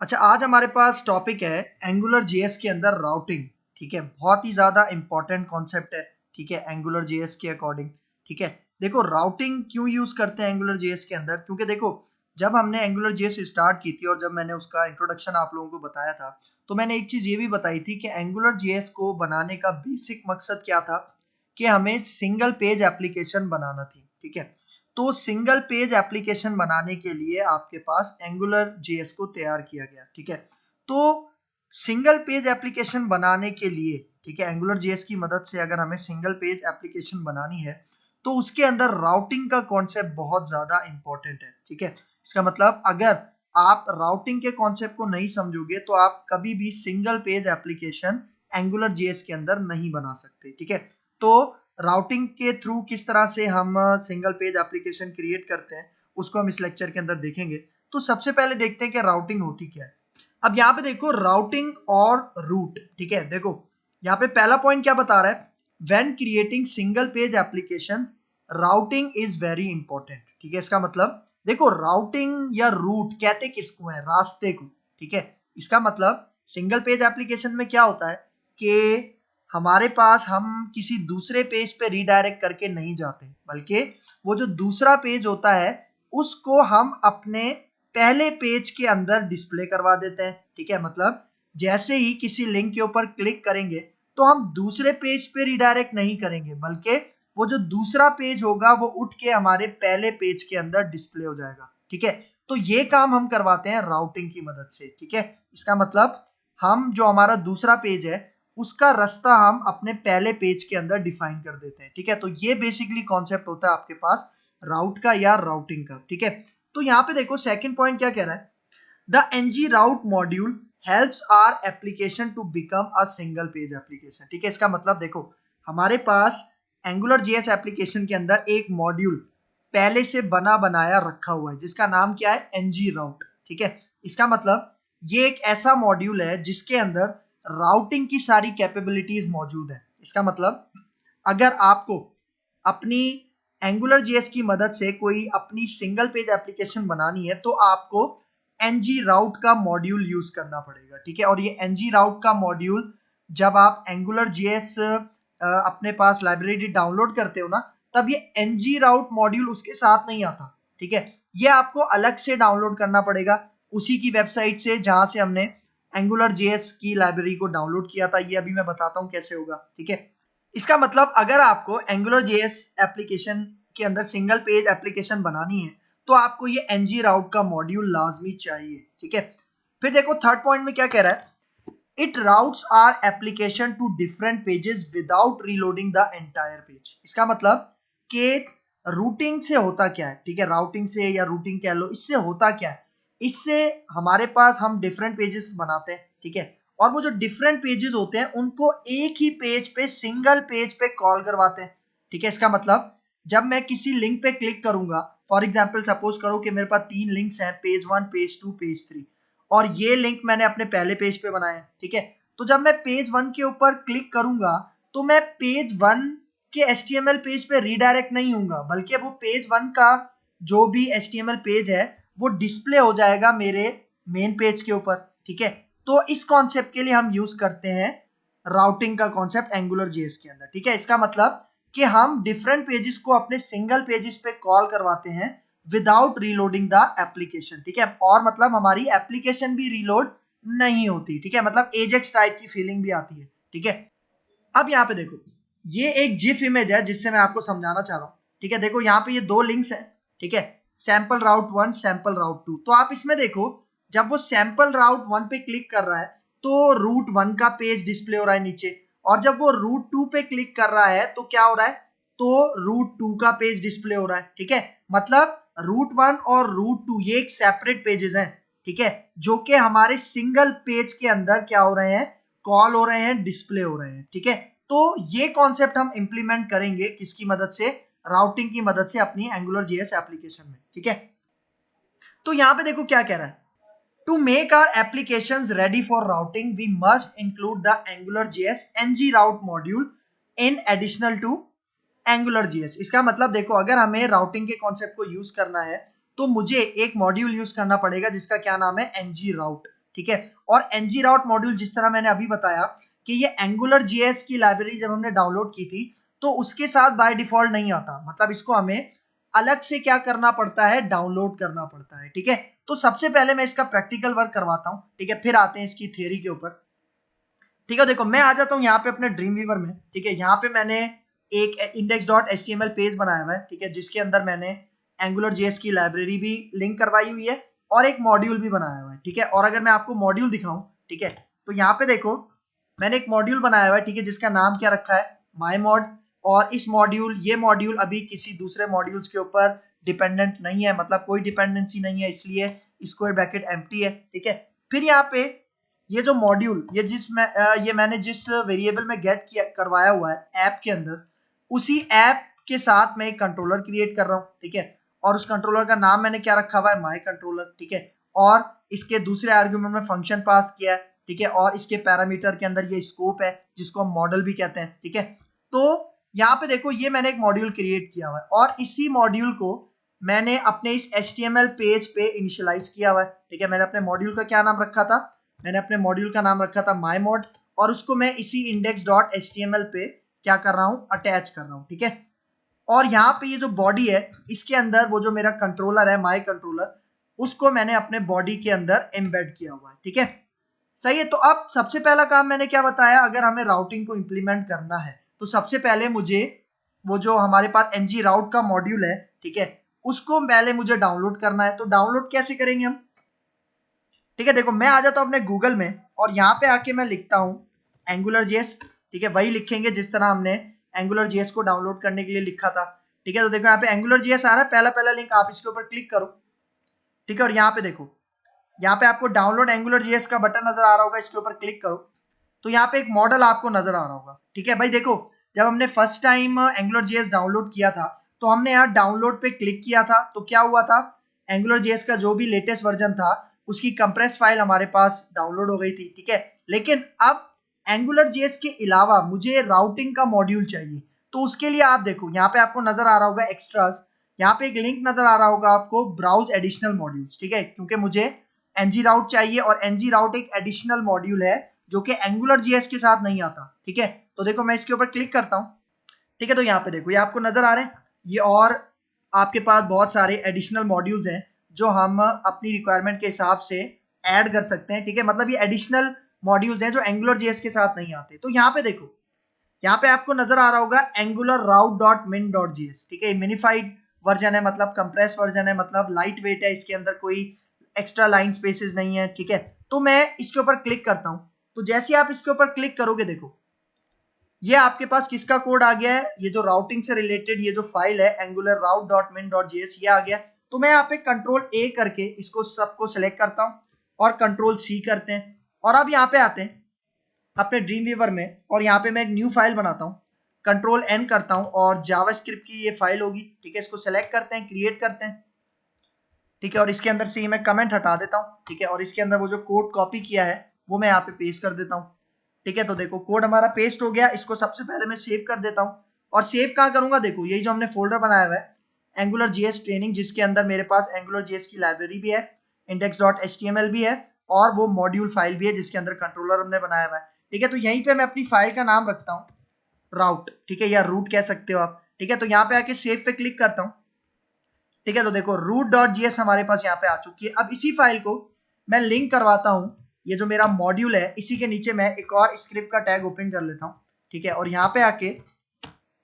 अच्छा, आज हमारे पास टॉपिक है एंगुलर जेएस के अंदर राउटिंग। ठीक है, बहुत ही ज्यादा इंपॉर्टेंट कॉन्सेप्ट है। ठीक है, एंगुलर जेएस के अकॉर्डिंग। ठीक है, देखो राउटिंग क्यों यूज करते हैं एंगुलर जेएस के अंदर, क्योंकि देखो जब हमने एंगुलर जेएस स्टार्ट की थी और जब मैंने उसका इंट्रोडक्शन आप लोगों को बताया था, तो मैंने एक चीज ये भी बताई थी कि एंगुलर जेएस को बनाने का बेसिक मकसद क्या था कि हमें सिंगल पेज एप्लीकेशन बनाना थी। ठीक है, तो सिंगल पेज एप्लीकेशन बनाने के लिए आपके पास एंगुलर जेएस को तैयार किया गया। ठीक है, तो सिंगल पेज एप्लीकेशन बनाने के लिए, ठीक है, एंगुलर जेएस की मदद से अगर हमें सिंगल पेज एप्लीकेशन बनानी है तो उसके अंदर राउटिंग का कॉन्सेप्ट बहुत ज्यादा इंपॉर्टेंट है। ठीक है, इसका मतलब अगर आप राउटिंग के कॉन्सेप्ट को नहीं समझोगे तो आप कभी भी single page application angular JS के अंदर नहीं बना सकते। ठीक है, तो राउटिंग के थ्रू किस तरह से हम सिंगल पेज एप्लीकेशन क्रिएट करते हैं उसको हम इस लेक्चर के अंदर देखेंगे। तो सबसे पहले देखते हैं कि राउटिंग होती क्या है। अब यहाँ पे देखो राउटिंग और रूट। ठीक है, देखो यहाँ पे पहला पॉइंट क्या बता रहा है, when creating single page application routing is very important. ठीक है, इसका मतलब देखो राउटिंग या रूट कहते किसको है, रास्ते को। ठीक है, इसका मतलब सिंगल पेज एप्लीकेशन में क्या होता है कि हमारे पास हम किसी दूसरे पेज पे रीडायरेक्ट करके नहीं जाते, बल्कि वो जो दूसरा पेज होता है उसको हम अपने पहले पेज के अंदर डिस्प्ले करवा देते हैं। ठीक है, मतलब जैसे ही किसी लिंक के ऊपर क्लिक करेंगे तो हम दूसरे पेज पे रीडायरेक्ट नहीं करेंगे, बल्कि वो जो दूसरा पेज होगा वो उठ के हमारे पहले पेज के अंदर डिस्प्ले हो जाएगा। ठीक है, तो ये काम हम करवाते हैं राउटिंग की मदद से। ठीक है, इसका मतलब हम जो हमारा दूसरा पेज है उसका रास्ता हम अपने पहले पेज के अंदर डिफाइन कर देते हैं। ठीक है, तो ये बेसिकली कॉन्सेप्ट होता है आपके पास राउट का या राउटिंग का। ठीक है, तो यहाँ पे देखो सेकंड पॉइंट क्या कह रहा है, the NG route module helps our application to become a single page application. ठीक है, इसका मतलब देखो हमारे पास एंगुलर जेएस एप्लीकेशन के अंदर एक मॉड्यूल पहले से बना बनाया रखा हुआ है जिसका नाम क्या है, एनजी राउट। ठीक है, इसका मतलब ये एक ऐसा मॉड्यूल है जिसके अंदर राउटिंग की सारी कैपेबिलिटीज मौजूद है। इसका मतलब अगर आपको अपनी एंगुलर जेएस की मदद से कोई अपनी सिंगल पेज एप्लीकेशन बनानी है तो आपको एनजी राउट का मॉड्यूल यूज करना पड़ेगा। ठीक है, और ये एनजी राउट का मॉड्यूल जब आप एंगुलर जेएस अपने पास लाइब्रेरी डाउनलोड करते हो ना, तब ये एनजी राउट मॉड्यूल उसके साथ नहीं आता। ठीक है, ये आपको अलग से डाउनलोड करना पड़ेगा उसी की वेबसाइट से जहां से हमने एंगुलर जेएस की लाइब्रेरी को डाउनलोड किया था। ये अभी मैं बताता हूँ कैसे होगा। ठीक है, इसका मतलब अगर आपको एंगुलर जेएस एप्लीकेशन के अंदर सिंगल पेज एप्लीकेशन बनानी है तो आपको ये एनजी राउट का मॉड्यूल लाजमी चाहिए। ठीक है, फिर देखो थर्ड पॉइंट में क्या कह रहा है, it routes our application to different pages without reloading the entire page. इसका मतलब कि रूटिंग से होता क्या है, ठीक है, राउटिंग से या रूटिंग कह लो, इससे होता क्या है, इससे हमारे पास हम डिफरेंट पेजेस बनाते हैं। ठीक है, और वो जो डिफरेंट पेजेस होते हैं उनको एक ही पेज पे सिंगल पेज पे कॉल करवाते हैं। ठीक है, इसका मतलब जब मैं किसी लिंक पे क्लिक करूंगा, फॉर एग्जांपल सपोज करो कि मेरे पास 3 लिंक्स हैं, पेज 1, पेज 2, पेज 3, और ये लिंक मैंने अपने पहले पेज पे बनाया है। ठीक है, तो जब मैं पेज 1 के ऊपर क्लिक करूंगा तो मैं पेज 1 के एचटीएमएल पेज पे रीडायरेक्ट नहीं होऊंगा, बल्कि वो पेज 1 का जो भी एचटीएमएल पेज है वो डिस्प्ले हो जाएगा मेरे मेन पेज के ऊपर। ठीक है, तो इस कॉन्सेप्ट के लिए हम यूज करते हैं राउटिंग का कॉन्सेप्ट एंगुलर जेएस के अंदर। ठीक है, इसका मतलब कि हम डिफरेंट पेजेस को अपने सिंगल पेजेस पे कॉल करवाते हैं विदाउट रीलोडिंग द एप्लीकेशन। ठीक है, और मतलब हमारी एप्लीकेशन भी रीलोड नहीं होती। ठीक है, मतलब एजेक्स टाइप की फीलिंग भी आती है। ठीक है, अब यहाँ पे देखो ये एक जिफ इमेज है जिससे मैं आपको समझाना चाह रहा हूँ। ठीक है, देखो यहाँ पे ये 2 लिंक्स है। ठीक है, सैंपल राउट 1, सैंपल राउट 2। तो आप इसमें देखो जब वो सैंपल राउट 1 पे क्लिक कर रहा है तो रूट 1 का पेज डिस्प्ले हो रहा है नीचे, और जब वो रूट 2 पे क्लिक कर रहा है तो क्या हो रहा है, तो रूट 2 का पेज डिस्प्ले हो रहा है। ठीक है, मतलब रूट 1 और रूट 2 ये एक सेपरेट पेजेस हैं। ठीक है, जो कि हमारे सिंगल पेज के अंदर क्या हो रहे हैं, कॉल हो रहे हैं, डिस्प्ले हो रहे हैं। ठीक है, तो ये कॉन्सेप्ट हम इंप्लीमेंट करेंगे किसकी मदद से, राउटिंग की मदद से अपनी एंगुलर जेएस एप्लीकेशन में। ठीक है, तो यहां पे देखो क्या कह रहा है, to make our applications ready for routing we must include the Angular JS NG route module in additional to Angular JS. इसका मतलब देखो अगर हमें राउटिंग के कॉन्सेप्ट को यूज करना है तो मुझे एक मॉड्यूल यूज करना पड़ेगा जिसका क्या नाम है, एनजी राउट। ठीक है। और ng route मॉड्यूल जिस तरह मैंने अभी बताया कि ये एंगुलर JS की लाइब्रेरी जब हमने डाउनलोड की थी तो उसके साथ बाय डिफॉल्ट नहीं आता, मतलब इसको हमें अलग से क्या करना पड़ता है, डाउनलोड करना पड़ता है, ठीक है। तो सबसे पहले मैं इसका प्रैक्टिकल वर्क करवाता हूँ, ठीक है, फिर आते हैं इसकी थ्योरी के ऊपर, ठीक है। देखो मैं आ जाता हूँ यहाँ पे अपने ड्रीम वीवर में, ठीक है। यहाँ पे मैंने एक index.html पेज बनाया हुआ है, ठीक है, जिसके अंदर मैंने एंगुलर JS की लाइब्रेरी भी लिंक करवाई हुई है और एक मॉड्यूल भी बनाया हुआ है, ठीक है। और अगर मैं आपको मॉड्यूल दिखाऊं, ठीक है, तो यहाँ पे देखो मैंने एक मॉड्यूल बनाया हुआ है, ठीक है, जिसका नाम क्या रखा है, माई मॉड। और इस मॉड्यूल, ये मॉड्यूल अभी किसी दूसरे मॉड्यूल्स के ऊपर डिपेंडेंट नहीं है, मतलब कोई डिपेंडेंसी नहीं है, इसलिए स्क्वायर ब्रैकेट एम्प्टी है, ठीक है। फिर यहाँ पे ये जो मॉड्यूल, ये मैंने जिस वेरिएबल में गेट किया करवाया हुआ है ऐप के अंदर, उसी ऐप के साथ मैं एक कंट्रोलर क्रिएट कर रहा हूँ, ठीक है। और उस कंट्रोलर का नाम मैंने क्या रखा हुआ है, माई कंट्रोलर, ठीक है। और इसके दूसरे आर्गुमेंट में फंक्शन पास किया है, ठीक है। और इसके पैरामीटर के अंदर ये स्कोप है जिसको हम मॉडल भी कहते हैं, ठीक है। तो यहाँ पे देखो ये मैंने एक मॉड्यूल क्रिएट किया हुआ है और इसी मॉड्यूल को मैंने अपने इस HTML पेज पे इनिशियलाइज किया हुआ है, ठीक है। मैंने अपने मॉड्यूल का क्या नाम रखा था, मैंने अपने मॉड्यूल का नाम रखा था माई मॉड, और उसको मैं इसी index.html पे क्या कर रहा हूँ, अटैच कर रहा हूँ, ठीक है। और यहाँ पे ये जो बॉडी है इसके अंदर वो जो मेरा कंट्रोलर है माई कंट्रोलर, उसको मैंने अपने बॉडी के अंदर एम्बेड किया हुआ है, ठीक है। सही है। तो अब सबसे पहला काम मैंने क्या बताया, अगर हमें राउटिंग को इंप्लीमेंट करना है तो सबसे पहले मुझे वो जो हमारे पास ng राउट का मॉड्यूल है, ठीक है, उसको पहले मुझे डाउनलोड करना है। तो डाउनलोड कैसे करेंगे हम, ठीक है। देखो मैं आ जाता हूँ अपने गूगल में और यहाँ पे आके मैं लिखता हूँ एंगुलर जेएस, ठीक है, वही लिखेंगे जिस तरह हमने एंगुलर जेएस को डाउनलोड करने के लिए लिखा था, ठीक है। तो देखो यहाँ पे एंगुलर जेएस आ रहा है, पहला पहला लिंक, आप इसके ऊपर क्लिक करो, ठीक है। और यहाँ पे देखो, यहाँ पे आपको डाउनलोड एंगुलर जेएस का बटन नजर आ रहा होगा, इसके ऊपर क्लिक करो तो यहाँ पे एक मॉडल आपको नजर आ रहा होगा, ठीक है। भाई देखो जब हमने first time angular JS download किया था तो हमने यहाँ डाउनलोड पे क्लिक किया था, तो क्या हुआ था, एंगुलर जेएस का जो भी लेटेस्ट वर्जन था उसकी कंप्रेस फाइल हमारे पास डाउनलोड हो गई थी, ठीक है। लेकिन अब एंगुलर जेएस के अलावा मुझे राउटिंग का मॉड्यूल चाहिए, तो उसके लिए आप देखो यहाँ पे आपको नजर आ रहा होगा एक्स्ट्रास, यहाँ पे एक लिंक नजर आ रहा होगा आपको ब्राउज एडिशनल मॉड्यूल्स, ठीक है, क्योंकि मुझे ng राउट चाहिए और ng राउट एक एडिशनल मॉड्यूल है जो कि एंगुलर जेएस के साथ नहीं आता, ठीक है। तो देखो मैं इसके ऊपर क्लिक करता हूँ, ठीक है। तो यहाँ पे देखो ये आपको नजर आ रहे हैं ये, और आपके पास बहुत सारे एडिशनल मॉड्यूल्स हैं जो हम अपनी रिक्वायरमेंट के हिसाब से ऐड कर सकते हैं, ठीक है। मतलब ये एडिशनल मॉड्यूल्स हैं जो एंगुलर जेएस के साथ नहीं आते। तो यहाँ पे देखो, यहाँ पे आपको नजर आ रहा होगा एंगुलर राउट डॉट मिन डॉट जेएस, ठीक है। मिनिफाइड वर्जन है, मतलब कंप्रेस वर्जन है, मतलब लाइट वेट है, इसके अंदर कोई एक्स्ट्रा लाइन स्पेसेस नहीं है, ठीक है। तो मैं इसके ऊपर क्लिक करता हूँ, तो जैसे ही आप इसके ऊपर क्लिक करोगे देखो ये आपके पास किसका कोड आ गया है, ये जो राउटिंग से रिलेटेड ये जो फाइल है एंगुलर राउट डॉट मिन डॉट जेएस, ये आ गया। तो मैं यहाँ पे कंट्रोल ए करके इसको सबको सिलेक्ट करता हूँ और कंट्रोल सी करते हैं, और अब यहाँ पे आते हैं अपने ड्रीम वीवर में और यहाँ पे मैं एक न्यू फाइल बनाता हूँ, कंट्रोल एन करता हूँ और जावास्क्रिप्ट की ये फाइल होगी, ठीक है। इसको सेलेक्ट करते हैं, क्रिएट करते हैं, ठीक है। और इसके अंदर से ही मैं कमेंट हटा देता हूँ, ठीक है। और इसके अंदर वो जो कोड कॉपी किया है वो मैं यहाँ पे पेस्ट कर देता हूँ, ठीक है। तो देखो कोड हमारा पेस्ट हो गया, इसको सबसे पहले मैं सेव कर देता हूँ। और सेव कहाँ करूंगा, देखो यही जो हमने फोल्डर बनाया हुआ है एंगुलर जेएस ट्रेनिंग, जिसके अंदर मेरे पास एंगुलर जेएस की लाइब्रेरी भी है, index.html भी है, और वो मॉड्यूल फाइल भी है जिसके अंदर कंट्रोलर हमने बनाया हुआ है, ठीक है। तो यहीं पे मैं अपनी फाइल का नाम रखता हूँ राउट, ठीक है, या रूट कह सकते हो आप, ठीक है। तो यहाँ पे आके सेव पे क्लिक करता हूँ, ठीक है। तो देखो root.js हमारे पास यहाँ पे आ चुकी है। अब इसी फाइल को मैं लिंक करवाता हूँ, ये जो मेरा मॉड्यूल है इसी के नीचे मैं एक और स्क्रिप्ट का टैग ओपन कर लेता हूँ, ठीक है। और यहाँ पे आके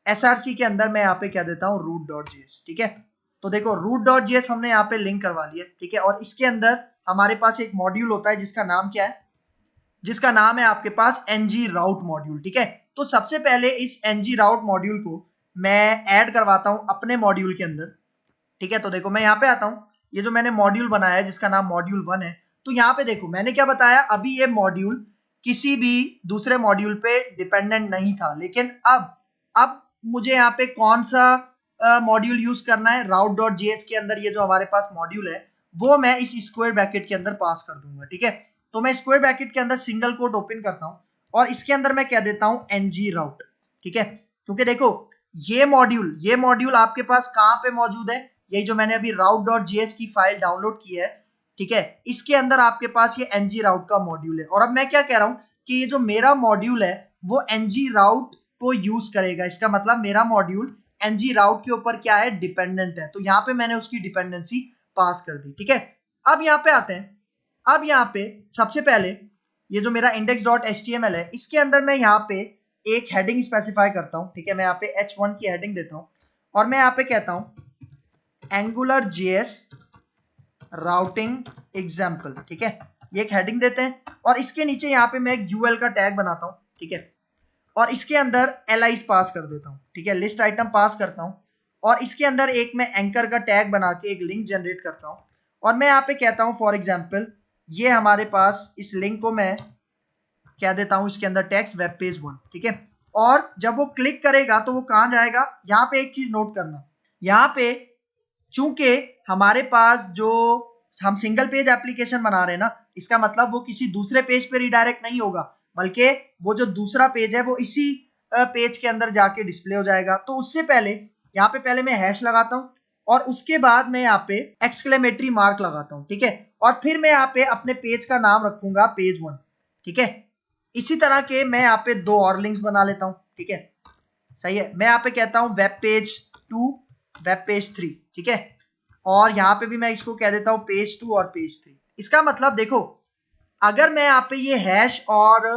src के अंदर मैं यहाँ पे क्या देता हूँ root.js, ठीक है। तो देखो root.js हमने यहाँ पे लिंक करवा लिया, ठीक है। और इसके अंदर हमारे पास एक मॉड्यूल होता है जिसका नाम क्या है, जिसका नाम है आपके पास ng राउट मॉड्यूल, ठीक है। तो सबसे पहले इस ng राउट मॉड्यूल को मैं ऐड करवाता हूँ अपने मॉड्यूल के अंदर, ठीक है। तो देखो मैं यहाँ पे आता हूँ, ये जो मैंने मॉड्यूल बनाया है जिसका नाम मॉड्यूल 1 है, तो यहाँ पे देखो मैंने क्या बताया, अभी ये मॉड्यूल किसी भी दूसरे मॉड्यूल पे डिपेंडेंट नहीं था, लेकिन अब मुझे यहाँ पे कौन सा मॉड्यूल यूज करना है, राउट डॉट जेएस के अंदर ये जो हमारे पास मॉड्यूल है वो मैं इस स्क्वायर ब्रैकेट के अंदर पास कर दूंगा, ठीक है। तो मैं स्क्वायर ब्रैकेट के अंदर सिंगल कोट ओपन करता हूँ और इसके अंदर मैं कह देता हूँ ng राउट, ठीक है। क्योंकि देखो ये मॉड्यूल आपके पास कहाँ पे मौजूद है, यही जो मैंने अभी route.js की फाइल डाउनलोड की है, ठीक है, इसके अंदर आपके पास ये ng राउट का मॉड्यूल है। और अब मैं क्या कह रहा हूं कि ये जो मेरा मॉड्यूल है वो ng राउट को यूज करेगा। इसका मतलब मेरा मॉड्यूल ng राउट के ऊपर क्या है, डिपेंडेंट है। तो यहाँ पे मैंने उसकी डिपेंडेंसी पास कर दी। ठीक है, अब यहाँ पे आते हैं। अब यहाँ पे सबसे पहले ये जो मेरा index.html है, इसके अंदर मैं यहाँ पे एक हेडिंग स्पेसिफाई करता हूँ। ठीक है, मैं यहाँ पे h1 की हेडिंग देता हूँ और मैं यहाँ पे कहता हूँ AngularJS राउटिंग एग्जाम्पल। ठीक है, ये एक हेडिंग देते हैं और इसके नीचे यहाँ पे मैं एक यूएल का टैग बनाता हूँ। ठीक है, और इसके अंदर एलाइज पास कर देता हूँ। ठीक है, लिस्ट आइटम पास करता हूँ और इसके अंदर एक मैं एंकर का टैग बना के एक लिंक जनरेट करता हूँ और मैं यहाँ पे कहता हूँ फॉर एग्जाम्पल ये हमारे पास इस लिंक को मैं क्या देता हूँ, इसके अंदर टेक्स्ट वेब पेज 1। ठीक है, और जब वो क्लिक करेगा तो वो कहाँ जाएगा, यहाँ पे एक चीज नोट करना, यहाँ पे चूंकि हमारे पास जो हम सिंगल पेज एप्लीकेशन बना रहे हैं ना, इसका मतलब वो किसी दूसरे पेज पे रिडायरेक्ट नहीं होगा, बल्कि वो जो दूसरा पेज है वो इसी पेज के अंदर जाके डिस्प्ले हो जाएगा। तो उससे पहले यहाँ पे पहले मैं हैश लगाता हूँ और उसके बाद मैं यहाँ पे एक्सक्लेमेटरी मार्क लगाता हूँ। ठीक है, और फिर मैं यहाँ पे अपने पेज का नाम रखूंगा पेज 1। ठीक है, इसी तरह के मैं यहाँ पे 2 और लिंक्स बना लेता हूँ। ठीक है, सही है, मैं यहाँ पे कहता हूँ वेब पेज 2 वेब पेज 3। ठीक है, और यहाँ पे भी मैं इसको कह देता हूँ पेज 2 और पेज 3। इसका मतलब देखो, अगर मैं यहाँ पे ये हैश और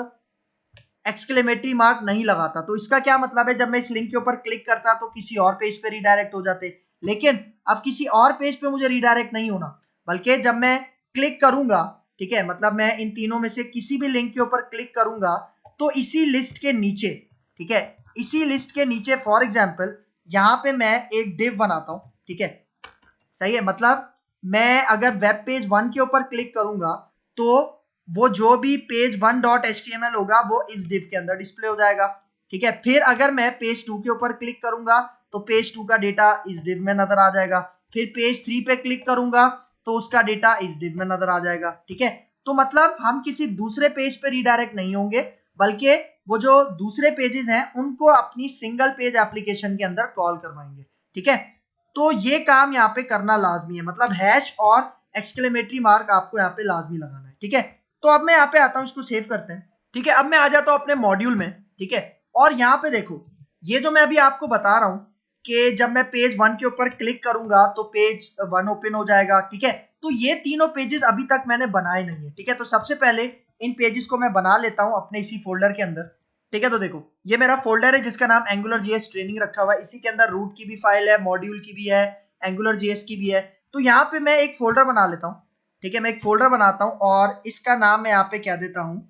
एक्सक्लेमेटरी मार्क नहीं लगाता तो इसका क्या मतलब है, जब मैं इस लिंक के ऊपर क्लिक करता तो किसी और पेज पे रिडायरेक्ट हो जाते। लेकिन अब किसी और पेज पे मुझे रिडायरेक्ट नहीं होना, बल्कि जब मैं क्लिक करूंगा, ठीक है, मतलब मैं इन तीनों में से किसी भी लिंक के ऊपर क्लिक करूंगा तो इसी लिस्ट के नीचे, ठीक है, इसी लिस्ट के नीचे फॉर एग्जाम्पल यहाँ पे मैं एक डिव बनाता हूं। ठीक है, सही है, मतलब मैं अगर वेब पेज 1 के ऊपर क्लिक करूंगा तो वो जो भी पेज 1.html होगा वो इस डिव के अंदर डिस्प्ले हो जाएगा। ठीक है, फिर अगर मैं पेज 2 के ऊपर क्लिक करूंगा तो पेज 2 का डेटा इस डिव में नजर आ जाएगा। फिर पेज 3 पे क्लिक करूंगा तो उसका डेटा इस डिव में नजर आ जाएगा। ठीक है, तो मतलब हम किसी दूसरे पेज पे रिडायरेक्ट नहीं होंगे, बल्कि वो जो दूसरे पेजेस हैं उनको अपनी सिंगल पेज एप्लीकेशन के अंदर कॉल करवाएंगे। ठीक है, तो ये काम यहाँ पे करना लाजमी है, मतलब हैश और एक्सक्लेमेटरी मार्क आपको यहाँ पे लाजमी लगाना है। ठीक है, तो अब मैं यहाँ पे आता हूँ, इसको सेव करते हैं। ठीक है, अब मैं आ जाता हूँ अपने मॉड्यूल में। ठीक है, और यहाँ पे देखो, ये जो मैं अभी आपको बता रहा हूँ कि जब मैं पेज 1 के ऊपर क्लिक करूंगा तो पेज 1 ओपन हो जाएगा। ठीक है, तो ये तीनों पेजेस अभी तक मैंने बनाए नहीं है। ठीक है, तो सबसे पहले इन पेजेस को मैं बना लेता हूँ अपने इसी फोल्डर के अंदर। ठीक है, तो देखो ये मेरा फोल्डर है जिसका नाम AngularJS ट्रेनिंग रखा हुआ है। इसी के अंदर रूट की भी फाइल है, मॉड्यूल की भी है, AngularJS की भी है। तो यहाँ पे मैं एक फोल्डर बना लेता हूँ। ठीक है, मैं एक फोल्डर बनाता हूँ और इसका नाम मैं यहाँ पे क्या देता हूँ,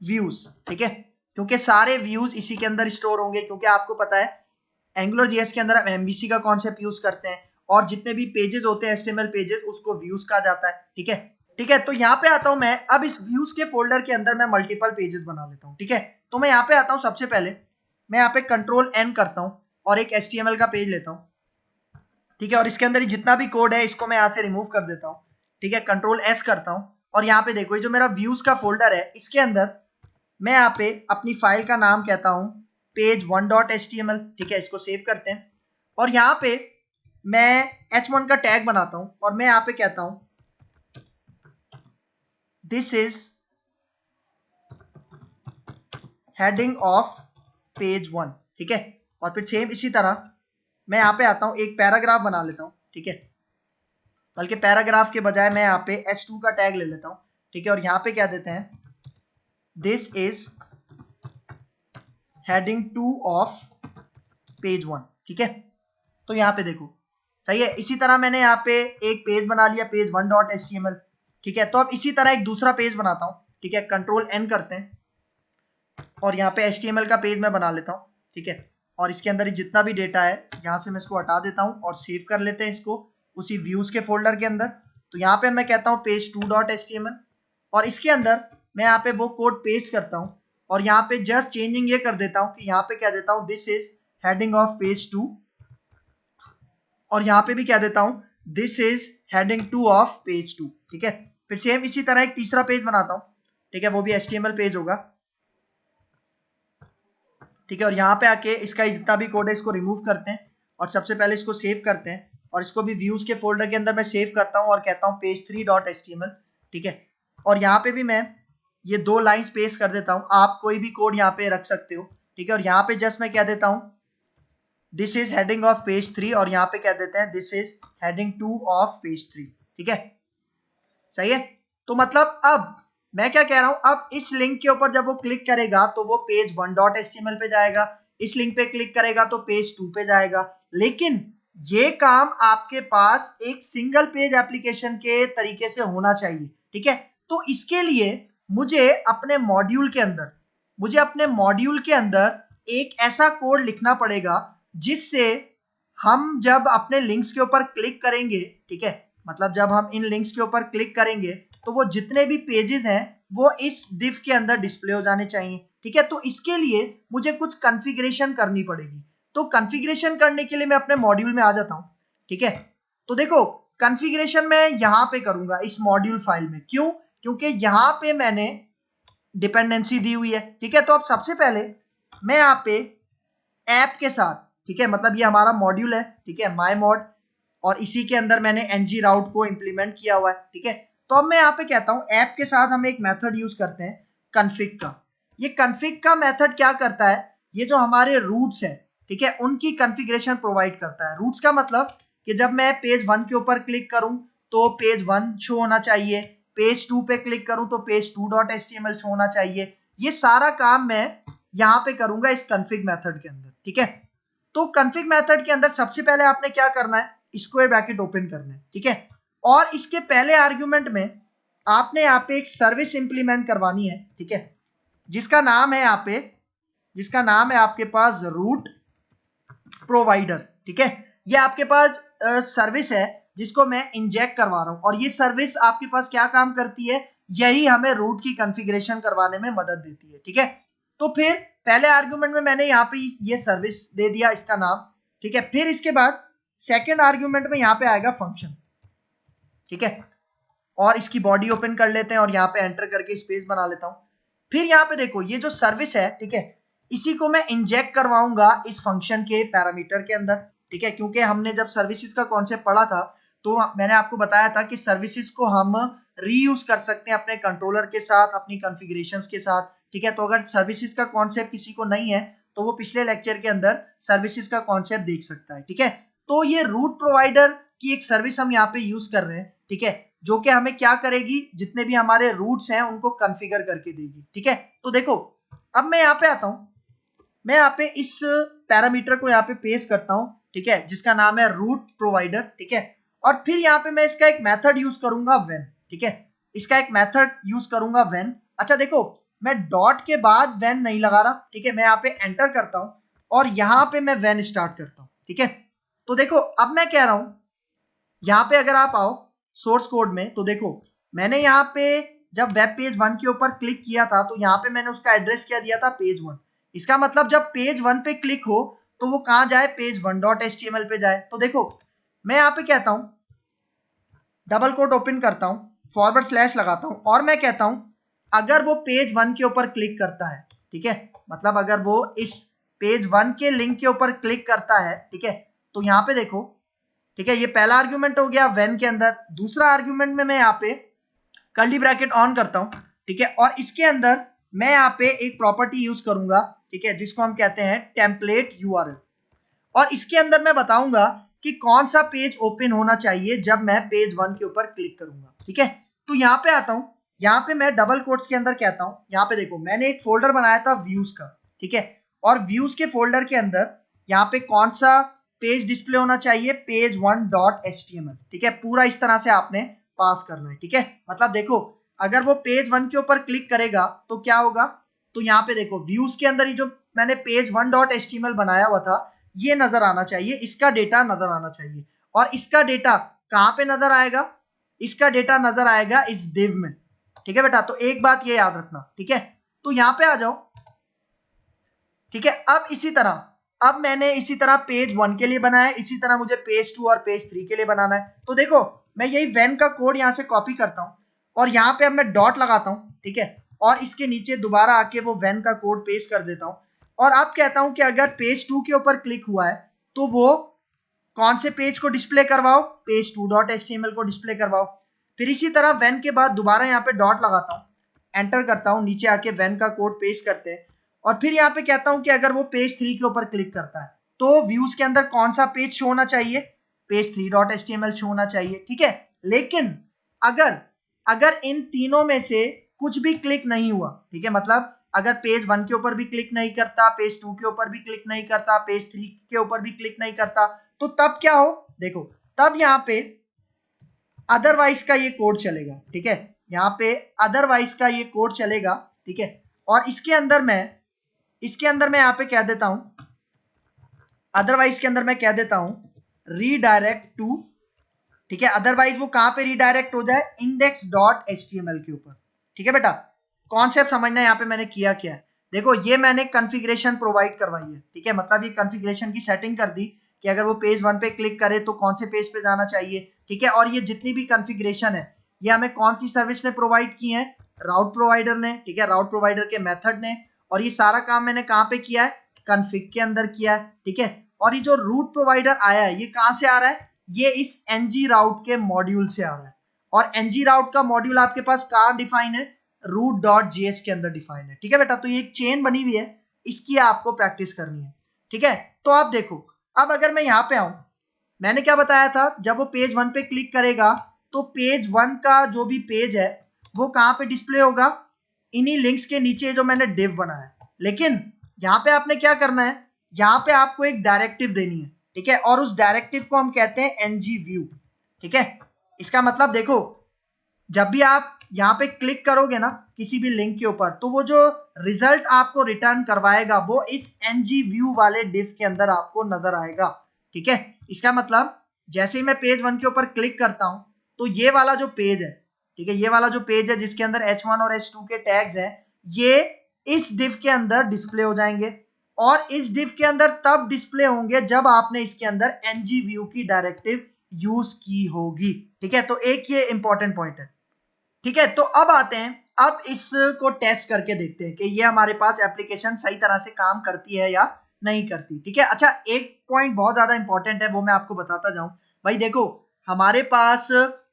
व्यूज। ठीक है, क्योंकि सारे व्यूज इसी के अंदर स्टोर होंगे, क्योंकि आपको पता है AngularJS के अंदर हम MVC का कॉन्सेप्ट यूज करते हैं और जितने भी पेजेस होते हैं HTML पेजेस उसको व्यूज कहा जाता है। ठीक है, ठीक है, तो यहाँ पे आता हूँ मैं। अब इस व्यूज के फोल्डर के अंदर मैं मल्टीपल पेजेस बना लेता हूँ। ठीक है, तो मैं यहाँ पे आता हूँ, सबसे पहले मैं यहाँ पे कंट्रोल N करता हूँ और एक HTML का पेज लेता हूँ। ठीक है, और इसके अंदर जितना भी कोड है इसको मैं यहाँ से रिमूव कर देता हूँ। ठीक है, कंट्रोल S करता हूँ और यहाँ पे देखो ये जो मेरा व्यूज का फोल्डर है इसके अंदर मैं यहाँ पे अपनी फाइल का नाम कहता हूँ page1.html। ठीक है, इसको सेव करते हैं और यहाँ पे मैं h1 का टैग बनाता हूँ और मैं यहाँ पे कहता हूँ this is heading of page 1। ठीक है, और फिर सेम इसी तरह मैं यहाँ पे आता हूँ, एक पैराग्राफ बना लेता हूँ। ठीक है, बल्कि पैराग्राफ के बजाय मैं यहाँ पे h2 का टैग ले लेता हूँ। ठीक है, और यहाँ पे क्या देते हैं, this is heading 2 of page 1। ठीक है, तो यहाँ पे देखो सही है। इसी तरह मैंने यहाँ पे एक पेज बना लिया पेज 1.html। ठीक है, तो अब इसी तरह एक दूसरा पेज बनाता हूँ। ठीक है, कंट्रोल N करते हैं और यहाँ पे HTML का पेज मैं बना लेता हूँ। ठीक है, और इसके अंदर जितना भी डेटा है यहाँ से मैं इसको हटा देता हूँ और सेव कर लेते हैं इसको उसी व्यूज के फोल्डर के अंदर। तो यहाँ पे मैं कहता हूँ पेज 2.html और इसके अंदर मैं यहाँ पे वो कोड पेस्ट करता हूँ और यहाँ पे जस्ट चेंजिंग ये कर देता हूँ कि यहाँ पे क्या देता हूँ, this is heading of page 2 और यहाँ पे भी क्या देता हूँ, this is heading 2 of page 2। ठीक है, फिर सेम इसी तरह एक तीसरा पेज बनाता हूँ। ठीक है, वो भी HTML पेज होगा। ठीक है, और यहाँ पे आके इसका जितना भी कोड है इसको रिमूव करते हैं और सबसे पहले इसको सेव करते हैं और इसको भी व्यूज के फोल्डर के अंदर मैं सेव करता हूँ और कहता हूँ page3.html, ठीक है। और यहाँ पे भी मैं ये 2 लाइंस पेस्ट कर देता हूँ, आप कोई भी कोड यहाँ पे रख सकते हो, ठीक है। और यहाँ पे जस्ट मैं कह देता हूँ this is heading of page 3 और यहाँ पे कह देते हैं this is heading 2 of page 3, ठीक है, सही है। तो मतलब अब मैं क्या कह रहा हूं, अब इस लिंक के ऊपर जब वो क्लिक करेगा तो वो पेज 1.html पे जाएगा, इस लिंक पे क्लिक करेगा तो पेज 2 पे जाएगा। लेकिन ये काम आपके पास एक सिंगल पेज एप्लीकेशन के तरीके से होना चाहिए, ठीक है। तो इसके लिए मुझे अपने मॉड्यूल के अंदर एक ऐसा कोड लिखना पड़ेगा जिससे हम जब अपने लिंक्स के ऊपर क्लिक करेंगे, ठीक है, मतलब जब हम इन लिंक्स के ऊपर क्लिक करेंगे तो वो जितने भी पेजेस हैं वो इस डिव के अंदर डिस्प्ले हो जाने चाहिए, ठीक है। तो इसके लिए मुझे कुछ कॉन्फ़िगरेशन करनी पड़ेगी। तो कॉन्फ़िगरेशन करने के लिए मैं अपने मॉड्यूल में आ जाता हूं, ठीक है। तो देखो कॉन्फ़िगरेशन मैं यहां पे करूंगा इस मॉड्यूल फाइल में, क्यों? क्योंकि यहां पे मैंने डिपेंडेंसी दी हुई है, ठीक है। तो अब सबसे पहले मैं यहाँ पे ऐप के साथ, ठीक है, मतलब ये हमारा मॉड्यूल है, ठीक है, माई मॉड, और इसी के अंदर मैंने ng राउट को इंप्लीमेंट किया हुआ है, ठीक है। तो अब मैं यहाँ पे कहता हूँ ऐप के साथ हम एक मेथड यूज करते हैं कन्फिग का। ये कन्फिग का मेथड क्या करता है, ये जो हमारे रूट्स है, ठीक है, उनकी कॉन्फ़िगरेशन प्रोवाइड करता है। रूट्स का मतलब कि जब मैं पेज 1 के ऊपर क्लिक करूं तो पेज 1 शो होना चाहिए, पेज 2 पे क्लिक करूं तो पेज 2.html शो होना चाहिए। ये सारा काम मैं यहाँ पे करूंगा इस कन्फिग मेथड के अंदर, ठीक है। तो कन्फिग मेथड के अंदर सबसे पहले आपने क्या करना है, स्क्वायर ब्रैकेट ओपन करना है, ठीक है। और इसके पहले आर्गुमेंट में आपने यहाँ पे एक सर्विस इंप्लीमेंट करवानी है, ठीक है, जिसका नाम है आपके पास रूट प्रोवाइडर, ठीक है। ये आपके पास सर्विस है जिसको मैं इंजेक्ट करवा रहा हूं, और ये सर्विस आपके पास क्या काम करती है, यही हमें रूट की कॉन्फ़िगरेशन करवाने में मदद देती है, ठीक है। तो फिर पहले आर्गुमेंट में मैंने यहाँ पे ये सर्विस दे दिया इसका नाम, ठीक है। फिर इसके बाद सेकेंड आर्गुमेंट में यहाँ पे आएगा फंक्शन, ठीक है, और इसकी बॉडी ओपन कर लेते हैं और यहाँ पे एंटर करके स्पेस बना लेता हूं। फिर यहाँ पे देखो ये जो सर्विस है, ठीक है, इसी को मैं इंजेक्ट करवाऊंगा इस फंक्शन के पैरामीटर के अंदर, ठीक है। क्योंकि हमने जब सर्विसेज का कॉन्सेप्ट पढ़ा था तो मैंने आपको बताया था कि सर्विसेज को हम रीयूज कर सकते हैं अपने कंट्रोलर के साथ, अपनी कॉन्फ़िगरेशंस के साथ, ठीक है। तो अगर सर्विसेज का कॉन्सेप्ट किसी को नहीं है तो वो पिछले लेक्चर के अंदर सर्विसेज का कॉन्सेप्ट देख सकता है, ठीक है। तो ये रूट प्रोवाइडर की एक सर्विस हम यहाँ पे यूज कर रहे हैं, ठीक है, जो कि हमें क्या करेगी, जितने भी हमारे रूट्स हैं उनको कॉन्फ़िगर करके देगी, ठीक है। तो देखो अब मैं यहाँ पे आता हूँ, मैं यहाँ पे इस पैरामीटर को यहाँ पे पेस्ट करता हूँ, ठीक है, जिसका नाम है रूट प्रोवाइडर, ठीक है। और फिर यहाँ पे मैं इसका एक मेथड यूज करूंगा व्हेन, ठीक है, इसका एक मेथड यूज करूंगा व्हेन। अच्छा देखो मैं डॉट के बाद व्हेन नहीं लगा रहा, ठीक है, मैं यहाँ पे एंटर करता हूँ और यहाँ पे मैं व्हेन स्टार्ट करता हूँ, ठीक है। तो देखो अब मैं कह रहा हूँ, यहाँ पे अगर आप आओ सोर्स कोड में तो देखो मैंने यहाँ पे जब वेब पेज 1 के ऊपर क्लिक किया था तो यहाँ पे मैंने उसका एड्रेस क्या दिया था, पेज 1। इसका मतलब जब पेज 1 पे क्लिक हो तो वो कहाँ जाए, पेज 1.html पे जाए। तो देखो मैं यहाँ पे कहता हूँ, डबल कोट ओपन करता हूँ, फॉरवर्ड स्लैश लगाता हूँ और मैं कहता हूँ अगर वो पेज 1 के ऊपर क्लिक करता है, ठीक है, मतलब अगर वो इस पेज 1 के लिंक के ऊपर क्लिक करता है, ठीक है, तो यहाँ पे देखो, ठीक है, ये पहला आर्गुमेंट हो गया व्हेन के अंदर। दूसरा आर्गुमेंट में मैं यहाँ पे कर्ली ब्रैकेट ऑन करता हूं, ठीक है, और इसके अंदर मैं यहाँ पे एक प्रॉपर्टी यूज करूंगा, ठीक है, जिसको हम कहते हैं टेम्पलेट यूआरएल। और इसके अंदर मैं बताऊंगा कि कौन सा पेज ओपन होना चाहिए जब मैं पेज 1 के ऊपर क्लिक करूंगा, ठीक है। तो यहाँ पे आता हूं, यहाँ पे मैं डबल कोट्स के अंदर कहता हूं, यहाँ पे देखो मैंने एक फोल्डर बनाया था व्यूज का, ठीक है, और व्यूज के फोल्डर के अंदर यहाँ पे कौन सा पेज डिस्प्ले होना चाहिए, पेज 1.html, ठीक है, पूरा इस तरह से आपने पास करना है, ठीक है। मतलब देखो अगर वो पेज 1 के ऊपर क्लिक करेगा तो क्या होगा, तो यहाँ पे देखो व्यूज के अंदर ही जो मैंने पेज 1.html बनाया हुआ था ये नजर आना चाहिए, इसका डेटा नजर आना चाहिए। और इसका डेटा कहां पे नजर आएगा, इसका डेटा नजर आएगा इस डिव में, ठीक है बेटा। तो एक बात ये याद रखना, ठीक है। तो यहां पे आ जाओ, ठीक है। अब इसी तरह अब मैंने इसी तरह पेज 1 के लिए बनाया है, इसी तरह मुझे पेज 2 और पेज 3 के लिए बनाना है। तो देखो मैं यही व्हेन का कोड यहां से कॉपी करता हूं और यहाँ पे अब मैं डॉट लगाता हूं, ठीक है, और इसके नीचे दोबारा आके वो व्हेन का कोड पेस्ट कर देता हूं। और अब कहता हूं कि अगर पेज 2 के ऊपर क्लिक हुआ है तो वो कौन से पेज को डिस्प्ले करवाओ, पेज 2.html को डिस्प्ले करवाओ। फिर इसी तरह व्हेन के बाद दोबारा यहाँ पे डॉट लगाता हूँ, एंटर करता हूँ, नीचे आके व्हेन का कोड पेस्ट करते हैं और फिर यहाँ पे कहता हूँ कि अगर वो पेज 3 के ऊपर क्लिक करता है तो व्यूज के अंदर कौन सा पेज शो होना चाहिए, पेज 3.html शो होना चाहिए, ठीक है। लेकिन अगर अगर इन तीनों में से कुछ भी क्लिक नहीं हुआ, ठीक है, मतलब अगर पेज 1 के ऊपर भी क्लिक नहीं करता, पेज 2 के ऊपर भी क्लिक नहीं करता, पेज 3 के ऊपर भी क्लिक नहीं करता, तो तब क्या हो, देखो तब यहाँ पे अदरवाइज का ये कोड चलेगा, ठीक है, यहाँ पे अदरवाइज का ये कोड चलेगा, ठीक है। और इसके अंदर मैं यहाँ पे कह देता हूं, अदरवाइज के अंदर मैं कह देता हूं रीडायरेक्ट टू, ठीक है। अदरवाइज वो कहां पे रीडायरेक्ट हो जाए, index.html के ऊपर, ठीक है बेटा। कॉन्सेप्ट समझना है यहाँ पे मैंने किया क्या है। देखो ये मैंने कॉन्फ़िगरेशन प्रोवाइड करवाई है, ठीक है, मतलब ये कॉन्फ़िगरेशन की सेटिंग कर दी कि अगर वो पेज 1 पे क्लिक करे तो कौन से पेज पे जाना चाहिए, ठीक है। और ये जितनी भी कॉन्फ़िगरेशन है ये हमें कौन सी सर्विस ने प्रोवाइड की है, राउट प्रोवाइडर ने, ठीक है, राउट प्रोवाइडर के मेथड ने। और ये सारा काम मैंने कहाँ पे किया है, कॉन्फ़िग के अंदर किया है, ठीक है। और ये जो रूट प्रोवाइडर आया है ये कहाँ से आ रहा है, ये इस ng राउट के मॉड्यूल से आ रहा है। और ng राउट का मॉड्यूल आपके पास कहाँ डिफाइन है, root.js के अंदर डिफाइन है, ठीक है बेटा। तो ये एक चेन बनी हुई है, इसकी आपको प्रैक्टिस करनी है, ठीक है। तो आप देखो, अब अगर मैं यहाँ पे आऊं, मैंने क्या बताया था, जब वो पेज 1 पे क्लिक करेगा तो पेज 1 का जो भी पेज है वो कहाँ पे डिस्प्ले होगा, इन्हीं लिंक्स के नीचे जो मैंने डिव बनाया है। लेकिन यहाँ पे आपने क्या करना है, यहाँ पे आपको एक डायरेक्टिव देनी है, ठीक है, और उस डायरेक्टिव को हम कहते हैं ngview, ठीक है। इसका मतलब देखो, जब भी आप यहाँ पे क्लिक करोगे ना किसी भी लिंक के ऊपर, तो वो जो रिजल्ट आपको रिटर्न करवाएगा वो इस ngview वाले डिव के अंदर आपको नजर आएगा, ठीक है। इसका मतलब जैसे ही मैं पेज 1 के ऊपर क्लिक करता हूं तो ये वाला जो पेज है, ठीक है, ये वाला जो पेज है जिसके अंदर h1 और h2 के टैग्स हैं, ये इस डिव के अंदर डिस्प्ले हो जाएंगे। और इस डिव के अंदर तब डिस्प्ले होंगे जब आपने इसके अंदर ngview की डायरेक्टिव यूज की होगी, ठीक है। तो एक ये इंपॉर्टेंट पॉइंट है, ठीक है। तो अब आते हैं, अब इसको टेस्ट करके देखते हैं कि ये हमारे पास एप्लीकेशन सही तरह से काम करती है या नहीं करती, ठीक है। अच्छा, एक पॉइंट बहुत ज्यादा इंपॉर्टेंट है, वो मैं आपको बताता जाऊं। भाई देखो, हमारे पास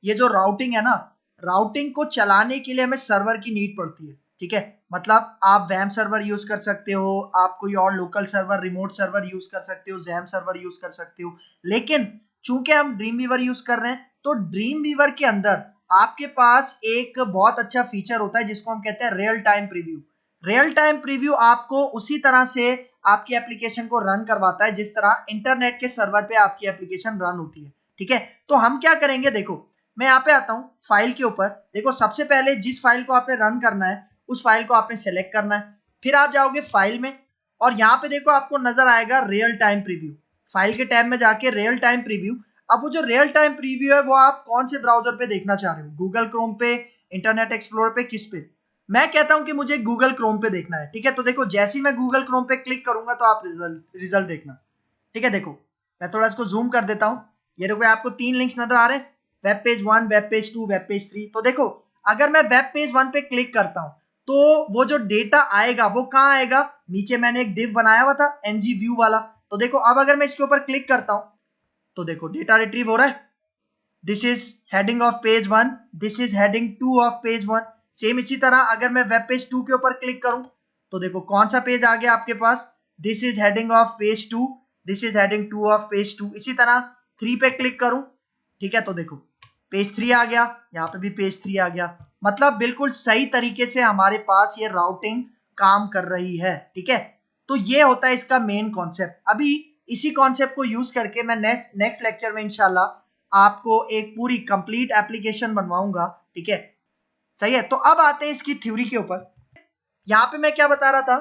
ये जो राउटिंग है ना, राउटिंग को चलाने के लिए हमें सर्वर की नीड पड़ती है, ठीक है। मतलब आप वैम सर्वर यूज कर सकते हो, आप कोई और local server, remote server use कर सकते हो, जैम सर्वर यूज कर सकते हो। लेकिन चूंकि हम ड्रीम वीवर यूज कर रहे हैं, तो ड्रीम वीवर के अंदर आपके पास एक बहुत अच्छा फीचर होता है जिसको हम कहते हैं real time preview. Real time preview आपको उसी तरह से आपकी एप्लीकेशन को रन करवाता है जिस तरह इंटरनेट के सर्वर पे आपकी एप्लीकेशन रन होती है, ठीक है। तो हम क्या करेंगे, देखो मैं यहाँ पे आता हूँ फाइल के ऊपर। देखो सबसे पहले जिस फाइल को आपने रन करना है उस फाइल को आपने सेलेक्ट करना है, फिर आप जाओगे फाइल में और यहाँ पे देखो आपको नजर आएगा रियल टाइम प्रीव्यू। फाइल के टैब में जाके रियल टाइम प्रीव्यू, अब वो जो रियल टाइम प्रीव्यू है वो आप कौन से ब्राउजर पे देखना चाह रहे हो, गूगल क्रोम पे, इंटरनेट एक्सप्लोरर पे, किस पे। मैं कहता हूं कि मुझे गूगल क्रोम पे देखना है, ठीक है। तो देखो जैसे ही मैं गूगल क्रोम पे क्लिक करूंगा तो आप रिजल्ट देखना, ठीक है। देखो मैं थोड़ा इसको जूम कर देता हूं, ये देखो आपको 3 लिंक्स नजर आ रहे हैं, web page 1, web page 2, web page 3। तो देखो अगर मैं वेब पेज 1 पे क्लिक करता हूं तो वो जो डेटा आएगा वो कहाँ आएगा, नीचे मैंने एक डिव बनाया हुआ था ngview वाला। तो देखो अब अगर मैं इसके ऊपर क्लिक करता हूं तो देखो डेटा रिट्रीव हो रहा है, this is heading of page 1, this is heading 2 of page 1। Same इसी तरह अगर मैं वेब पेज 2 के ऊपर क्लिक करूं तो देखो कौन सा पेज आ गया आपके पास, this is heading of page 2, this is heading 2 of page 2। इसी तरह 3 पे क्लिक करूं, ठीक है, तो देखो पेज 3 आ गया, यहाँ पे भी पेज 3 आ गया। मतलब बिल्कुल सही तरीके से हमारे पास ये राउटिंग काम कर रही है, ठीक है। तो ये होता है इसका मेन कॉन्सेप्ट। अभी इसी कॉन्सेप्ट को यूज करके मैं नेक्स्ट लेक्चर में इंशाल्लाह आपको एक पूरी कंप्लीट एप्लीकेशन बनवाऊंगा, ठीक है, सही है। तो अब आते हैं इसकी थ्योरी के ऊपर। यहाँ पे मैं क्या बता रहा था,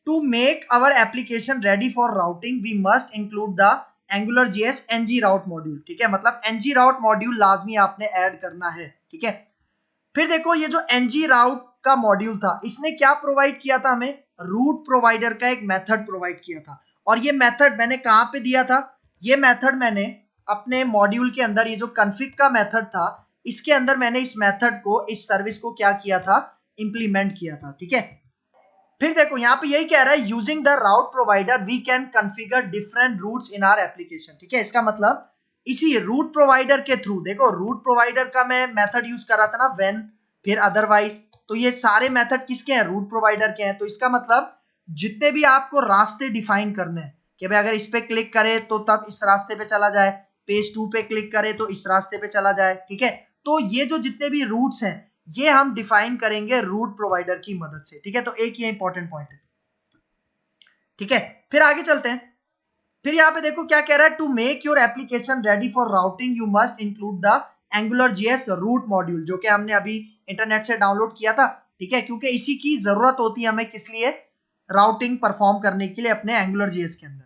to make our application ready for routing we must include the AngularJS ng route module, ठीक है। मतलब ng राउट मॉड्यूल लाजमी आपने ऐड करना है, ठीक है। फिर देखो ये जो ng राउट का मॉड्यूल था इसने क्या प्रोवाइड किया था, हमें रूट प्रोवाइडर का एक मेथड प्रोवाइड किया था। और ये मेथड मैंने कहां पे दिया था, ये मेथड मैंने अपने मॉड्यूल के अंदर, ये जो कॉन्फ़िग का मेथड था इसके अंदर मैंने इस मेथड को, इस सर्विस को क्या किया था, इंप्लीमेंट किया था, ठीक है। फिर देखो यहाँ पे यही कह रहा है using the route provider we can configure different routes in our application. ठीक है, इसका मतलब इसी रूट प्रोवाइडर के थ्रू, देखो रूट प्रोवाइडर का मैं मेथड यूज कर रहा था ना, व्हेन, फिर अदरवाइज, तो ये सारे मेथड किसके हैं, रूट प्रोवाइडर के हैं। तो इसका मतलब जितने भी आपको रास्ते डिफाइन करने हैं कि भाई अगर इस पे क्लिक करे तो तब इस रास्ते पे चला जाए, पेज 2 पे क्लिक करे तो इस रास्ते पे चला जाए। ठीक है, तो ये जो जितने भी रूट्स हैं ये हम डिफाइन करेंगे रूट प्रोवाइडर की मदद से। ठीक है, तो एक ये इंपॉर्टेंट पॉइंट है। ठीक है, फिर आगे चलते हैं। फिर यहाँ पे देखो क्या कह रहा है, to make your application ready for routing you must include the AngularJS route module, जो कि हमने अभी इंटरनेट से डाउनलोड किया था। ठीक है, क्योंकि इसी की जरूरत होती है हमें, किस लिए, राउटिंग परफॉर्म करने के लिए अपने AngularJS के अंदर।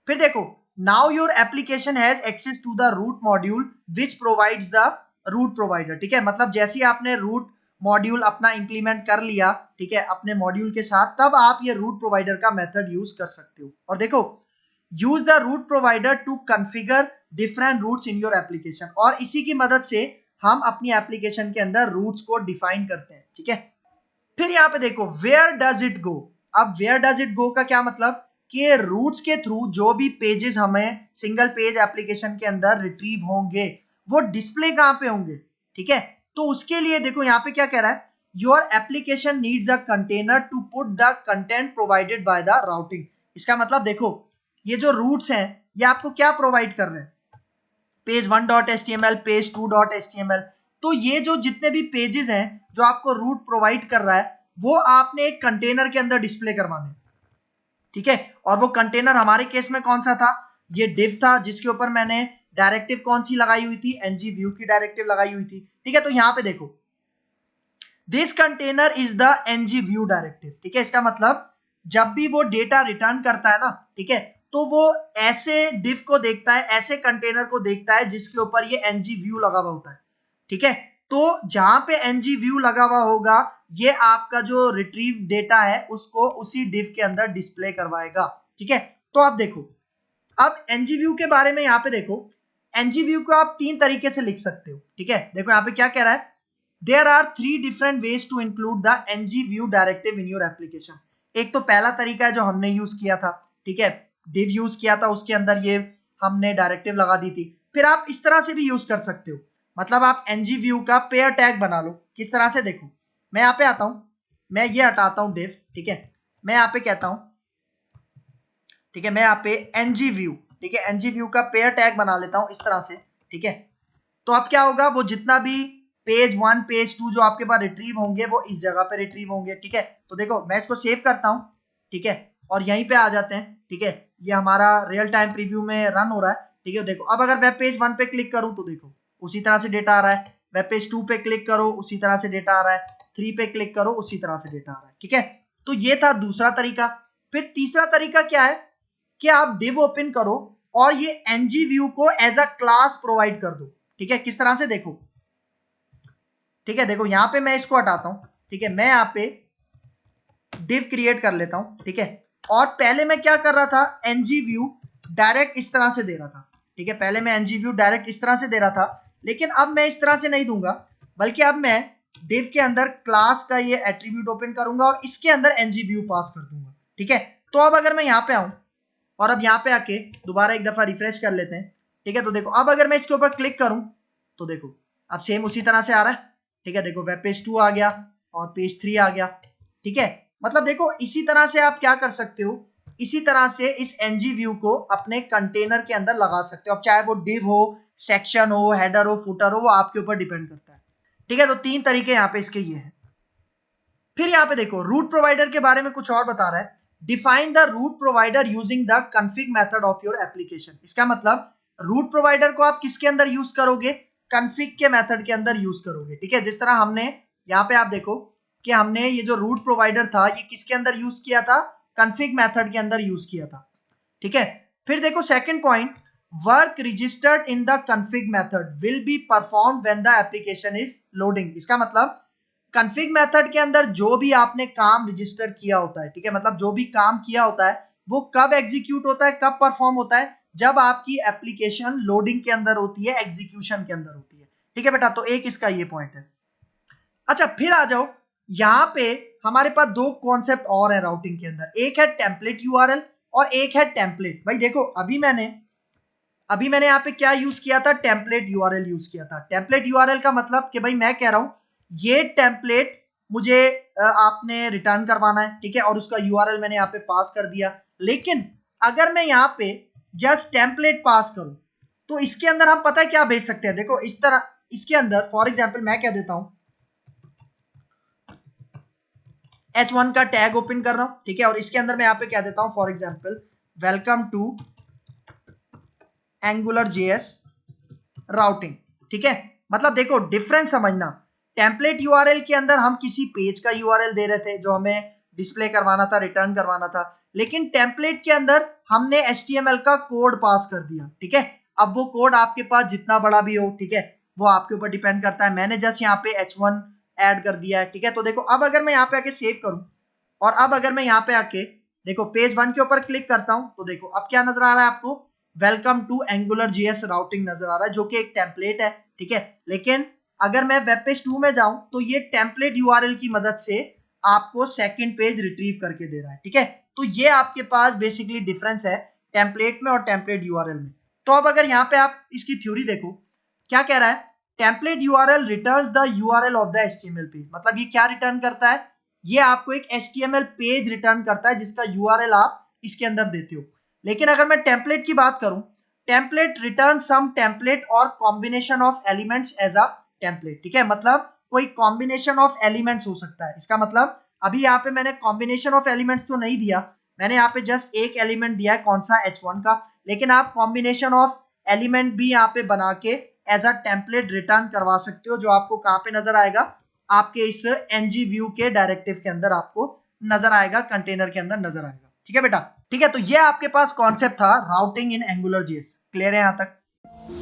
फिर देखो, now your application has access to the route module which provides the route provider. ठीक है, मतलब जैसे ही आपने रूट मॉड्यूल अपना इंप्लीमेंट कर लिया, ठीक है, अपने मॉड्यूल के साथ, तब आप ये रूट प्रोवाइडर का मेथड यूज कर सकते हो। और देखो, use the route provider to configure different routes in your application, और इसी की मदद से हम अपनी एप्लीकेशन के अंदर रूट्स को डिफाइन करते हैं। ठीक है, फिर यहाँ पे देखो वेयर डज इट गो। अब वेयर डज इट गो का क्या मतलब कि रूट्स के थ्रू जो भी पेजेस हमें सिंगल पेज एप्लीकेशन के अंदर रिट्रीव होंगे वो डिस्प्ले कहाँ पे होंगे। ठीक है, तो उसके लिए देखो यहाँ पे क्या कह रहा है, your application needs a container to put the content provided by the routing. इसका मतलब देखो, ये जो रूट्स हैं ये आपको क्या प्रोवाइड कर रहे हैं, पेज 1.html, पेज 2.html। तो ये जो जितने भी पेजेस हैं जो आपको रूट प्रोवाइड कर रहा है वो आपने एक कंटेनर के अंदर डिस्प्ले करवाने। ठीक है, और वो कंटेनर हमारे केस में कौन सा था, ये div था, जिसके ऊपर मैंने डायरेक्टिव कौन सी लगाई हुई थी, ngview की डायरेक्टिव लगाई हुई थी। ठीक है, तो यहाँ पे देखो this container is the ngview directive. ठीक है, इसका मतलब जब भी वो डेटा रिटर्न करता है ना, ठीक है, तो वो ऐसे div को देखता है, ऐसे कंटेनर को देखता है जिसके ऊपर ये ngview लगा हुआ होता है। ठीक है, तो जहां पे ngview लगा हुआ होगा ये आपका जो रिट्रीव डेटा है उसको उसी div के अंदर डिस्प्ले करवाएगा। ठीक है, तो आप देखो, अब ngview के बारे में यहाँ पे देखो, ngview को आप तीन तरीके से लिख सकते हो। ठीक है, देखो यहाँ पे क्या कह रहा है, there are three different ways to include the ngview directive in your application। एक तो पहला तरीका है जो हमने यूज किया था, ठीक है, div यूज किया था, उसके अंदर ये हमने डायरेक्टिव लगा दी थी। फिर आप इस तरह से भी यूज कर सकते हो, मतलब आप ngview का पेयर टैग बना लो। किस तरह से, देखो मैं यहाँ पे आता हूं, मैं ये हटाता हूं div, ठीक है, मैं यहाँ पे कहता हूं, ठीक है, मैं यहाँ पे ngview, ठीक है, ngview का पेयर टैग बना लेता हूं इस तरह से। ठीक है, तो अब क्या होगा, वो जितना भी पेज 1 पेज 2 जो आपके पास रिट्रीव होंगे वो इस जगह पे रिट्रीव होंगे। ठीक है, तो देखो मैं इसको सेव करता हूं, ठीक है, और यहीं पे आ जाते हैं। ठीक है, ये हमारा रियल टाइम प्रीव्यू में रन हो रहा है। ठीक है, देखो अब अगर वेब पेज 1 पे क्लिक करूं तो देखो उसी तरह से डेटा आ रहा है, वेब पेज 2 पे क्लिक करो उसी तरह से डेटा आ रहा है, 3 पे क्लिक करो उसी तरह से डेटा आ रहा है। ठीक है, तो ये था दूसरा तरीका। फिर तीसरा तरीका क्या है कि आप div ओपन करो और ये ngview को एज अ क्लास प्रोवाइड कर दो। ठीक है, किस तरह से, देखो, ठीक है, देखो यहां पे मैं इसको हटाता हूं, ठीक है, मैं यहाँ पे div क्रिएट कर लेता हूं। ठीक है, और पहले मैं क्या कर रहा था, ngview डायरेक्ट इस तरह से दे रहा था। ठीक है, पहले मैं ngview डायरेक्ट इस तरह से दे रहा था, लेकिन अब मैं इस तरह से नहीं दूंगा, बल्कि अब मैं div के अंदर क्लास का ये एट्रीब्यूट ओपन करूंगा और इसके अंदर ngview पास कर दूंगा। ठीक है, तो अब अगर मैं यहाँ पे आऊं और अब यहाँ पे आके दोबारा एक दफा रिफ्रेश कर लेते हैं। ठीक है, तो देखो अब अगर मैं इसके ऊपर क्लिक करूं तो देखो अब सेम उसी तरह से आ रहा है। ठीक है, देखो वेब पेज 2 आ गया और पेज 3 आ गया। ठीक है, मतलब देखो इसी तरह से आप क्या कर सकते हो, इसी तरह से इस ngview को अपने कंटेनर के अंदर लगा सकते हो। अब चाहे वो div हो, सेक्शन हो, हेडर हो, फुटर हो, वो आपके ऊपर डिपेंड करता है। ठीक है, तो तीन तरीके यहाँ पे इसके ये हैं। फिर यहाँ पे देखो रूट प्रोवाइडर के बारे में कुछ और बता रहा है, define the route provider using the config method of your application. इसका मतलब रूट प्रोवाइडर को आप किसके अंदर यूज करोगे, कॉन्फिग के मेथड के अंदर यूज करोगे। ठीक है, जिस तरह हमने यहाँ पे आप देखो कि हमने ये जो रूट प्रोवाइडर था ये किसके अंदर यूज किया था, कॉन्फिग मेथड के अंदर यूज किया था। ठीक है, फिर देखो second point, work registered in the config method will be perform when the application is loading. इसका मतलब कॉन्फिग मेथड के अंदर जो भी आपने काम रजिस्टर किया होता है, ठीक है, मतलब जो भी काम किया होता है वो कब एग्जीक्यूट होता है, कब परफॉर्म होता है, जब आपकी एप्लीकेशन लोडिंग के अंदर होती है, एग्जीक्यूशन के अंदर होती है। ठीक है बेटा, तो एक इसका ये पॉइंट है। अच्छा फिर आ जाओ, यहाँ पे हमारे पास दो कॉन्सेप्ट और है राउटिंग के अंदर, एक है टेम्पलेट यूआरएल और एक है टेम्पलेट। भाई देखो अभी मैंने यहाँ पे क्या यूज किया था, टेम्पलेट यूआरएल यूज किया था। टेम्पलेट यूआरएल का मतलब कि भाई मैं कह रहा हूं ये टेम्पलेट मुझे आपने रिटर्न करवाना है, ठीक है, और उसका यूआरएल मैंने यहाँ पे पास कर दिया। लेकिन अगर मैं यहाँ पे जस्ट टेम्पलेट पास करूं तो इसके अंदर हम पता है क्या भेज सकते हैं, देखो इस तरह इसके अंदर फॉर एग्जाम्पल मैं क्या देता हूं, H1 का टैग ओपन कर रहा हूं, ठीक है, और इसके अंदर मैं यहाँ पे क्या देता हूं, for example welcome to Angular JS routing, ठीक है। मतलब देखो डिफरेंस समझना, टेम्पलेट यूआरएल के अंदर हम किसी पेज का यूआरएल दे रहे थे जो हमें डिस्प्ले करवाना था, रिटर्न करवाना था, लेकिन टेम्पलेट के अंदर हमने HTML का कोड पास कर दिया, ठीक है। अब वो कोड आपके पास जितना बड़ा भी हो, ठीक है, वो आपके ऊपर डिपेंड करता है। मैंने जस्ट यहाँ पे H1 ऐड कर दिया है, ठीक है। तो देखो अब अगर मैं यहाँ पे आके सेव करूं और अब अगर मैं यहाँ पे आके देखो पेज 1 के ऊपर क्लिक करता हूं तो देखो अब क्या नजर आ रहा है आपको, welcome to Angular JS routing नजर आ रहा है, जो कि एक टेम्पलेट है, ठीक है। लेकिन अगर मैं वेब पेज 2 में जाऊं तो ये टेम्पलेट यूआरएल की मदद से आपको सेकंड पेज रिट्रीव करके दे रहा है, ठीक है। तो ये आपके पास बेसिकली डिफरेंस है टेम्पलेट में और टेम्पलेट यूआरएल में। तो अब अगर यहाँ पे आप इसकी थ्योरी देखो क्या कह रहा है, template URL returns the URL of the HTML page. मतलब ये क्या रिटर्न करता है, ये आपको एक HTML पेज रिटर्न करता है जिसका यूआरएल आप इसके अंदर देते हो। लेकिन अगर मैं टेम्पलेट की बात करूं, टेम्पलेट रिटर्न सम टेम्पलेट और combination of elements as a template, ठीक है। मतलब कोई कॉम्बिनेशन ऑफ एलिमेंट्स हो सकता है। इसका मतलब अभी यहाँ पे मैंने कॉम्बिनेशन ऑफ एलिमेंट्स तो नहीं दिया, मैंने यहाँ पे जस्ट एक एलिमेंट दिया है, कौन सा, H1 का। लेकिन आप कॉम्बिनेशन ऑफ एलिमेंट भी यहाँ पे बना के एज अ टेम्पलेट रिटर्न करवा सकते हो, जो आपको कहाँ पे नजर आएगा, आपके इस ng व्यू के डायरेक्टिव के अंदर आपको नजर आएगा, कंटेनर के अंदर नजर आएगा, ठीक है बेटा। ठीक है, तो ये आपके पास कॉन्सेप्ट था राउटिंग इन एंगुलर जेएस। क्लियर है यहाँ तक?